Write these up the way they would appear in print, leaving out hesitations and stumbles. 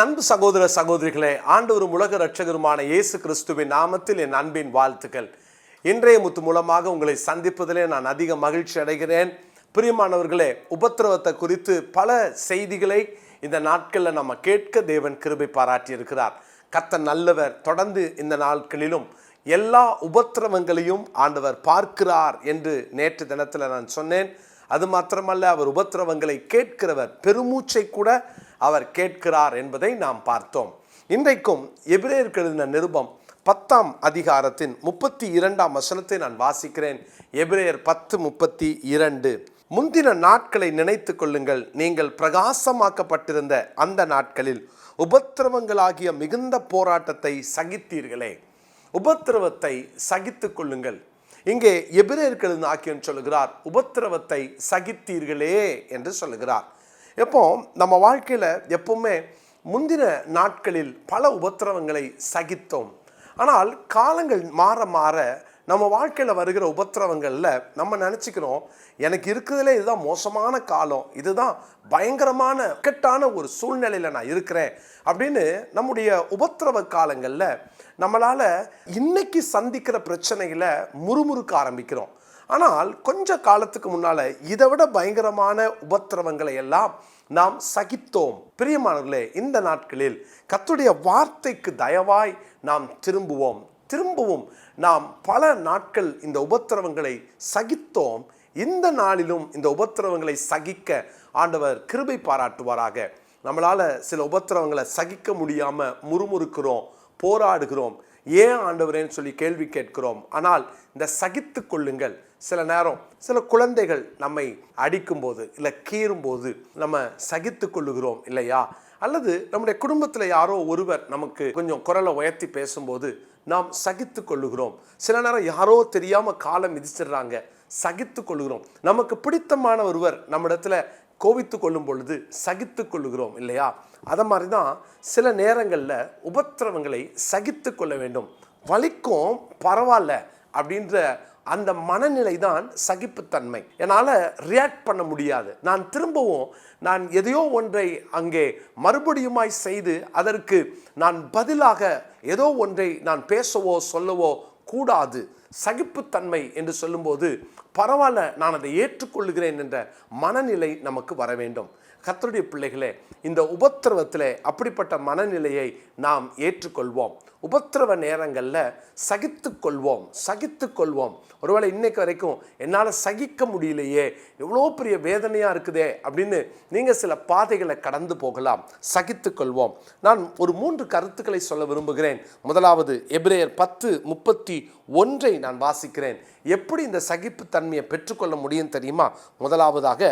அன்பு சகோதர சகோதரிகளே, ஆண்டவரும் உலக இரட்சகருமான இயேசு கிறிஸ்துவின் நாமத்தில் என் அன்பின் வாழ்த்துக்கள். இன்றைய முத்து மூலமாக உங்களை சந்திப்பதிலே நான் அதிக மகிழ்ச்சி அடைகிறேன். பிரியமானவர்களே, உபத்திரவத்தை குறித்து பல செய்திகளை இந்த நாட்களில் நம்ம கேட்க தேவன் கிருபை பாராட்டி இருக்கிறார். கர்த்தர் நல்லவர். தொடர்ந்து இந்த நாட்களிலும் எல்லா உபத்திரவங்களையும் ஆண்டவர் பார்க்கிறார் என்று நேற்று தினத்தில் நான் சொன்னேன். அது மாத்திரமல்ல, அவர் உபத்திரவங்களை கேட்கிறவர், பெருமூச்சை கூட அவர் கேட்கிறார் என்பதை நாம் பார்த்தோம். இன்றைக்கும் எபிரேயருக்கு எழுதின நிருபம் 10ஆம் அதிகாரத்தின் 32ஆம் வசனத்தை நான் வாசிக்கிறேன். எபிரேயர் 10:32. முந்தின நாட்களை நினைத்து கொள்ளுங்கள், நீங்கள் பிரகாசமாக்கப்பட்டிருந்த அந்த நாட்களில் உபத்திரவங்களாகிய மிகுந்த போராட்டத்தை சகித்தீர்களே. உபத்திரவத்தை சகித்து கொள்ளுங்கள். இங்கே எபிரேயருக்கு எழுதின ஆக்கியோன் சொல்லுகிறார், உபத்திரவத்தை சகித்தீர்களே என்று சொல்லுகிறார். எப்போ நம்ம வாழ்க்கையில் எப்பவுமே முந்தின நாட்களில் பல உபத்திரவங்களை சகித்தோம். ஆனால் காலங்கள் மாற மாற நம்ம வாழ்க்கையில் வருகிற உபத்திரவங்களில் நம்ம நினச்சிக்கிறோம், எனக்கு இருக்கிறதுல இதுதான் மோசமான காலம், இதுதான் பயங்கரமான இக்கட்டான ஒரு சூழ்நிலையில் நான் இருக்கிறேன் அப்படின்னு நம்முடைய உபத்திரவ காலங்களில் நம்மளால் இன்னைக்கு சந்திக்கிற பிரச்சனைகளை முறுமுறுக்க ஆரம்பிக்கிறோம். ஆனால் கொஞ்ச காலத்துக்கு முன்னால் இதை விட பயங்கரமான உபத்திரவங்களை எல்லாம் நாம் சகித்தோம். பிரியமானவர்களே, இந்த நாட்களில் கர்த்தருடைய வார்த்தைக்கு தயவாய் நாம் திரும்பவும் நாம் பல நாட்கள் இந்த உபத்திரவங்களை சகித்தோம். இந்த நாளிலும் இந்த உபத்திரவங்களை சகிக்க ஆண்டவர் கிருபை பாராட்டுவாராக. நம்மளால் சில உபத்திரவங்களை சகிக்க முடியாமல் முறுமுறுக்கிறோம், போராடுகிறோம். ஏன் ஆண்டவரேன்னு சொல்லி கேள்வி கேட்கிறோம். ஆனால் இந்த சகித்து கொள்ளுங்கள். சில நேரம் சில குழந்தைகள் நம்மை அடிக்கும்போது இல்லை கீறும்போது நம்ம சகித்து கொள்ளுகிறோம் இல்லையா? அல்லது நம்முடைய குடும்பத்தில் யாரோ ஒருவர் நமக்கு கொஞ்சம் குரலை உயர்த்தி பேசும்போது நாம் சகித்து கொள்ளுகிறோம். சில நேரம் யாரோ தெரியாமல் காலை மிதிச்சிடுறாங்க, சகித்து கொள்ளுகிறோம். நமக்கு பிடித்தமான ஒருவர் நம்மிடத்துல கோபித்து கொள்ளும் பொழுது சகித்து கொள்ளுகிறோம் இல்லையா? அதை மாதிரி தான் சில நேரங்களில் உபத்திரவங்களை சகித்து கொள்ள வேண்டும். வலிக்கும் பரவாயில்ல அப்படின்ற அந்த மனநிலை தான் சகிப்புத்தன்மை. என்னால் ரியாக்ட் பண்ண முடியாது, நான் எதையோ ஒன்றை அங்கே மறுபடியுமாய் செய்து அதற்கு நான் பதிலாக ஏதோ ஒன்றை நான் பேசவோ சொல்லவோ கூடாது. சகிப்புத்தன்மை என்று சொல்லும்போது பரவாயில்ல, நான் அதை ஏற்றுக்கொள்கிறேன் என்ற மனநிலை நமக்கு வர வேண்டும். கர்த்தருடைய பிள்ளைகளே, இந்த உபத்திரவத்தில் அப்படிப்பட்ட மனநிலையை நாம் ஏற்றுக்கொள்வோம். உபத்திரவ நேரங்களில் சகித்து கொள்வோம். ஒருவேளை இன்னைக்கு வரைக்கும் என்னால் சகிக்க முடியலையே, எவ்வளோ பெரிய வேதனையாக இருக்குதே அப்படின்னு நீங்கள் சில பாதைகளை கடந்து போகலாம். சகித்து கொள்வோம். நான் ஒரு 3 கருத்துக்களை சொல்ல விரும்புகிறேன். முதலாவது, எபிரேயர் 10:31 நான் வாசிக்கிறேன். எப்படி இந்த சகிப்புத்தன்மையை பெற்றுக்கொள்ள முடியும் தெரியுமா? முதலாவதாக,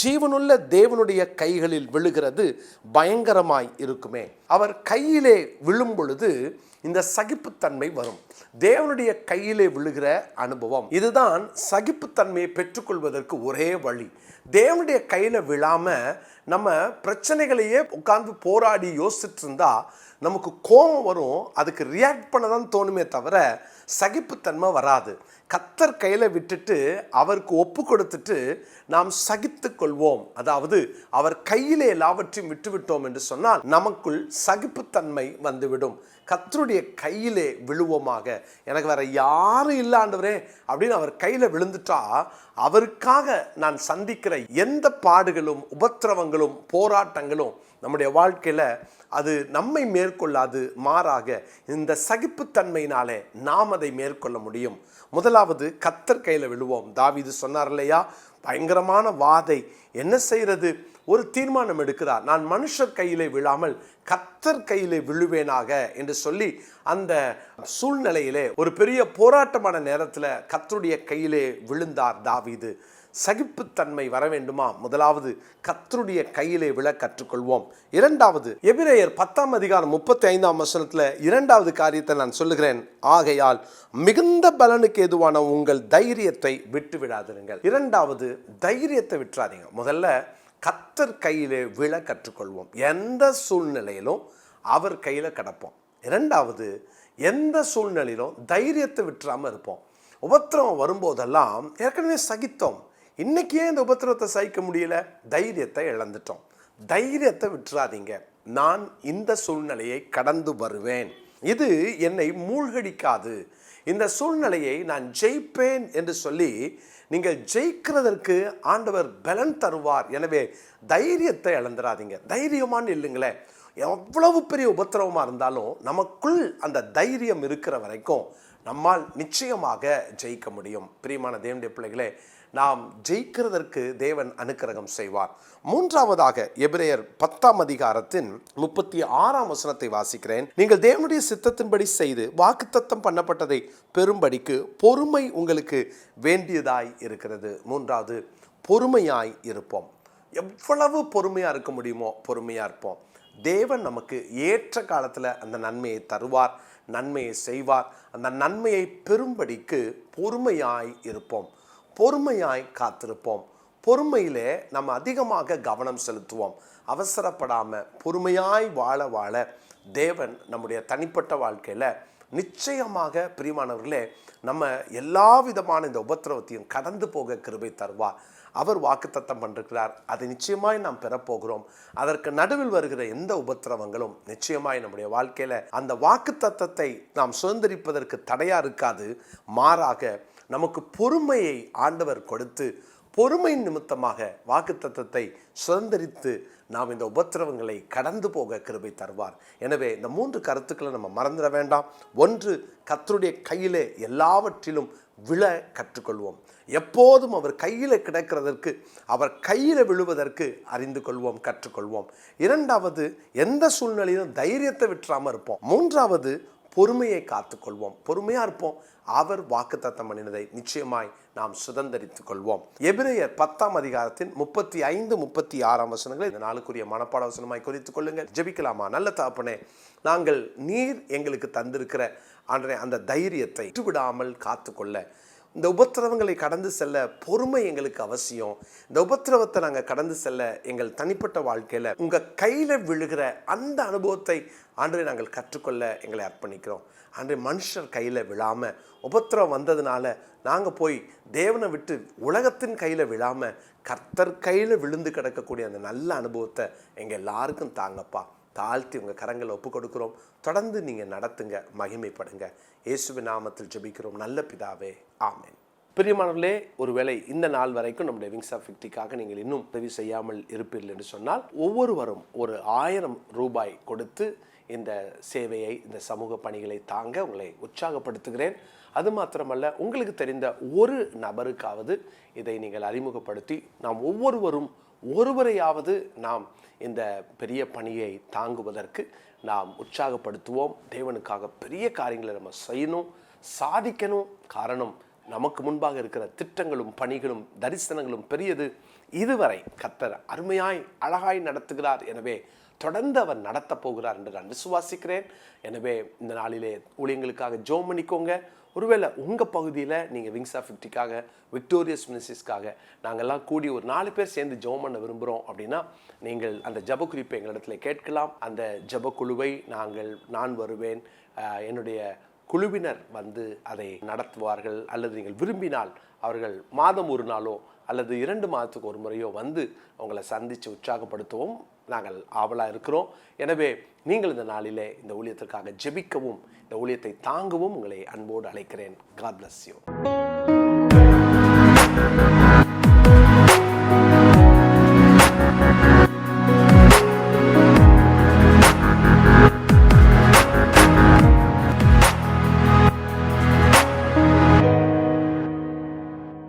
ஜீவனுள்ள தேவனுடைய கைகளில் விழுகிறது பயங்கரமாய் இருக்குமே. அவர் கையிலே விழும் பொழுது இந்த சகிப்புத்தன்மை வரும். தேவனுடைய கையிலே விழுகிற அனுபவம், இதுதான் சகிப்புத்தன்மையை பெற்றுக்கொள்வதற்கு ஒரே வழி. தேவனுடைய கையில் விழாம நம்ம பிரச்சனைகளையே உட்கார்ந்து போராடி யோசிச்சுட்டு இருந்தா நமக்கு கோபம் வரும், அதுக்கு ரியாக்ட் பண்ண தான் தோணுமே தவிர சகிப்புத்தன்மை வராது. கர்த்தர் கையில் விட்டுட்டு அவருக்கு ஒப்பு கொடுத்துட்டு நாம் சகித்து கொள்வோம். அதாவது அவர் கையிலே எல்லாவற்றையும் விட்டுவிட்டோம் என்று சொன்னால் நமக்குள் சகிப்புத்தன்மை வந்துவிடும். கர்த்தருடைய கையிலே விழுவோமாக. எனக்கு வேற யாரும் இல்லை ஆண்டவரே அப்படின்னு அவர் கையில் விழுந்துட்டா அவருக்காக நான் சந்திக்கிற எந்த பாடுகளும் உபத்திரவங்களும் போராட்டங்களும் நம்முடைய வாழ்க்கையில் அது நம்மை மேற்கொள்ளாது. மாறாக இந்த சகிப்புத்தன்மையினாலே நாம் அதை மேற்கொள்ள முடியும். முதலாவது, கர்த்தர் கையில் விழுவோம். தாவீது சொன்னார் இல்லையா, பயங்கரமான வாதை, என்ன செய்யறது? ஒரு தீர்மானம் எடுக்கிறார், நான் மனுஷர் கையிலே விழாமல் கர்த்தர் கையிலே விழுவேனாக என்று சொல்லி அந்த சூழ்நிலையிலே ஒரு பெரிய போராட்டமான நேரத்தில் கர்த்தருடைய கையிலே விழுந்தார் தாவீது. சகிப்புத்தன்மை வர வேண்டுமா? முதலாவது, கர்த்தருடைய கையிலே விழ கற்றுக்கொள்வோம். இரண்டாவது, எபிரேயர் 10ஆம் அதிகாரம் 35ஆம் வசனத்தில் இரண்டாவது காரியத்தை நான் சொல்லுகிறேன். ஆகையால் மிகுந்த பலனுக்கு ஏதுவான உங்கள் தைரியத்தை விட்டு விடாதிருங்கள். இரண்டாவது, தைரியத்தை விட்டுறாதீங்க. முதல்ல கர்த்தர் கையிலே விழ கற்றுக்கொள்வோம். எந்த சூழ்நிலையிலும் அவர் கையில் கிடப்போம். இரண்டாவது, எந்த சூழ்நிலையிலும் தைரியத்தை விட்டுறாமல் இருப்போம். உபத்திரவம் வரும்போதெல்லாம் ஏற்கனவே சகித்தோம், இன்னைக்கு ஏன் இந்த உபத்திரவத்தை சகிக்க முடியல? தைரியத்தை இழந்துட்டோம். தைரியத்தை விட்டுறாதீங்க. நான் இந்த சூழ்நிலையை கடந்து வருவேன், இது என்னை மூழ்கடிக்காது, இந்த சூழ்நிலையை நான் ஜெயிப்பேன் என்று சொல்லி நீங்கள் ஜெயிக்கிறதற்கு ஆண்டவர் பலன் தருவார். எனவே தைரியத்தை இழந்துடாதீங்க, தைரியமான இல்லைங்களேன். எவ்வளவு பெரிய உபத்திரவமாக இருந்தாலும் நமக்குள் அந்த தைரியம் இருக்கிற வரைக்கும் நம்மால் நிச்சயமாக ஜெயிக்க முடியும். பிரியமான தேவனுடைய பிள்ளைகளே, நாம் ஜெயிக்கிறதற்கு தேவன் அனுக்கிரகம் செய்வார். மூன்றாவதாக எபிரேயர் 10ஆம் அதிகாரத்தின் 36ஆம் வசனத்தை வாசிக்கிறேன். நீங்கள் தேவனுடைய சித்தத்தின்படி செய்து வாக்குத்தத்தம் பண்ணப்பட்டதை பெறும்படிக்கு பொறுமை உங்களுக்கு வேண்டியதாய் இருக்கிறது. மூன்றாவது, பொறுமையாய் இருப்போம். எவ்வளவு பொறுமையாக இருக்க முடியுமோ பொறுமையாக இருப்போம். தேவன் நமக்கு ஏற்ற காலத்தில் அந்த நன்மையை தருவார், நன்மையை செய்வார். அந்த நன்மையை பெறும்படிக்கு பொறுமையாய் இருப்போம், பொறுமையாய் காத்திருப்போம். பொறுமையிலே நம்ம அதிகமாக கவனம் செலுத்துவோம். அவசரப்படாமல் பொறுமையாய் வாழ வாழ தேவன் நம்முடைய தனிப்பட்ட வாழ்க்கையில் நிச்சயமாக பிரியமானவர்களே நம்ம எல்லா விதமான இந்த உபத்திரவத்தையும் கடந்து போக கிருபை தருவார். அவர் வாக்குத்தத்தம் பண்ணிருக்கிறார், அதை நிச்சயமாய் நாம் பெறப்போகிறோம். அதற்கு நடுவில் வருகிற எந்த உபத்திரவங்களும் நிச்சயமாய் நம்முடைய வாழ்க்கையில் அந்த வாக்குத்தத்தத்தை நாம் சுதந்திரிப்பதற்கு தடையாக இருக்காது. மாறாக நமக்கு பொறுமையை ஆண்டவர் கொடுத்து பொறுமை நிமித்தமாக வாக்குத்தத்தத்தை சுதந்திரித்து நாம் இந்த உபத்திரவங்களை கடந்து போக கிருபை தருவார். எனவே இந்த 3 கருத்துக்களை நம்ம மறந்துட வேண்டாம். ஒன்று, கர்த்தருடைய கையிலே எல்லாவற்றிலும் விழ கற்றுக்கொள்வோம். எப்போதும் அவர் கையில் கிடக்கிறதற்கு, அவர் கையில் விழுவதற்கு அறிந்து கொள்வோம், கற்றுக்கொள்வோம். இரண்டாவது, எந்த சூழ்நிலையிலும் தைரியத்தை விட்டுறாமல் இருப்போம். மூன்றாவது, பொறுமையை காத்துக்கொள்வோம், பொறுமையாக இருப்போம். அவர் வாக்குத்தத்தம் பண்ணினதை நிச்சயமாய் நாம் சுதந்திரித்துக் கொள்வோம். எபிரேயர் 10ஆம் அதிகாரத்தின் 35, 36ஆம் வசனங்களை இந்த நாளுக்குரிய மனப்பாட வசனமாய் குறித்துக் கொள்ளுங்கள். ஜெபிக்கலாமா? நல்ல தகப்பனே, நாங்கள் நீர் எங்களுக்கு தந்திருக்கிற அந்த தைரியத்தை விட்டுவிடாமல் காத்துக்கொள்ள, இந்த உபத்திரவங்களை கடந்து செல்ல பொறுமை எங்களுக்கு அவசியம். இந்த உபத்திரவத்தை நாங்கள் கடந்து செல்ல எங்கள் தனிப்பட்ட வாழ்க்கையில் உங்கள் கையில் விழுகிற அந்த அனுபவத்தை ஆண்டவரே நாங்கள் கற்றுக்கொள்ள எங்களை அர்ப்பணிக்கிறோம். ஆண்டவரே, மனுஷர் கையில் விழாமல், உபத்திரவம் வந்ததுனால நாங்கள் போய் தேவனை விட்டு உலகத்தின் கையில் விழாமல் கர்த்தர் கையில் விழுந்து கிடக்கக்கூடிய அந்த நல்ல அனுபவத்தை எங்கள் எல்லாருக்கும் தாங்கப்பா. தாழ்த்தி உங்கள் கரங்களை ஒப்பு கொடுக்குறோம். தொடர்ந்து நீங்கள் நடத்துங்க, மகிமைப்படுங்க. இயேசுவின் நாமத்தில் ஜெபிக்கிறோம் நல்ல பிதாவே, ஆமென். பிரியமானவர்களே, ஒருவேளை இந்த நாள் வரைக்கும் நம்முடைய விங்ஸ் ஆஃப் விக்டரிக்காக நீங்கள் இன்னும் உதவி செய்யாமல் இருப்பீர்கள் என்று சொன்னால், ஒவ்வொருவரும் ஒரு 1000 ரூபாய் கொடுத்து இந்த சேவையை, இந்த சமூக பணிகளை தாங்க உங்களை உற்சாகப்படுத்துகிறேன். அது மாத்திரமல்ல, உங்களுக்கு தெரிந்த ஒரு நபருக்காவது இதை நீங்கள் அறிமுகப்படுத்தி நாம் ஒவ்வொருவரும் ஒருவரையாவது நாம் இந்த பெரிய பணியை தாங்குவதற்கு நாம் உற்சாகப்படுத்துவோம். தேவனுக்காக பெரிய காரியங்களை நம்ம செய்யணும், சாதிக்கணும். காரணம், நமக்கு முன்பாக இருக்கிற திட்டங்களும் பணிகளும் தரிசனங்களும் பெரியது. இதுவரை கர்த்தர் அருமையாய் அழகாய் நடத்துகிறார். எனவே தொடர்ந்து அவர் நடத்த போகிறார் என்று நான் விசுவாசிக்கிறேன். எனவே இந்த நாளிலே ஊழியங்களுக்காக ஜெபம் பண்ணிக்கோங்க. ஒருவேளை உங்கள் பகுதியில் நீங்கள் விங்ஸ் ஆஃப் விக்டரிக்காக, விக்டோரியஸ் மினிஸ்ட்ரீஸ்க்காக நாங்கள்லாம் கூடி ஒரு 4 பேர் சேர்ந்து ஜெபம் பண்ண விரும்புகிறோம் அப்படின்னா, நீங்கள் அந்த ஜெப குறிப்பை எங்களிடத்தில் கேட்கலாம். அந்த ஜெப குழுவை நான் வருவேன், என்னுடைய குழுவினர் வந்து அதை நடத்துவார்கள். அல்லது நீங்கள் விரும்பினால் அவர்கள் மாதம் ஒரு நாளோ அல்லது 2 மாதத்துக்கு ஒரு முறையோ வந்து உங்களை சந்தித்து உற்சாகப்படுத்தவும் நாங்கள் ஆவலாக இருக்கிறோம். எனவே நீங்கள் இந்த நாளிலே இந்த ஊழியத்திற்காக ஜெபிக்கவும், இந்த ஊழியத்தை தாங்கவும் உங்களை அன்போடு அழைக்கிறேன். God bless you.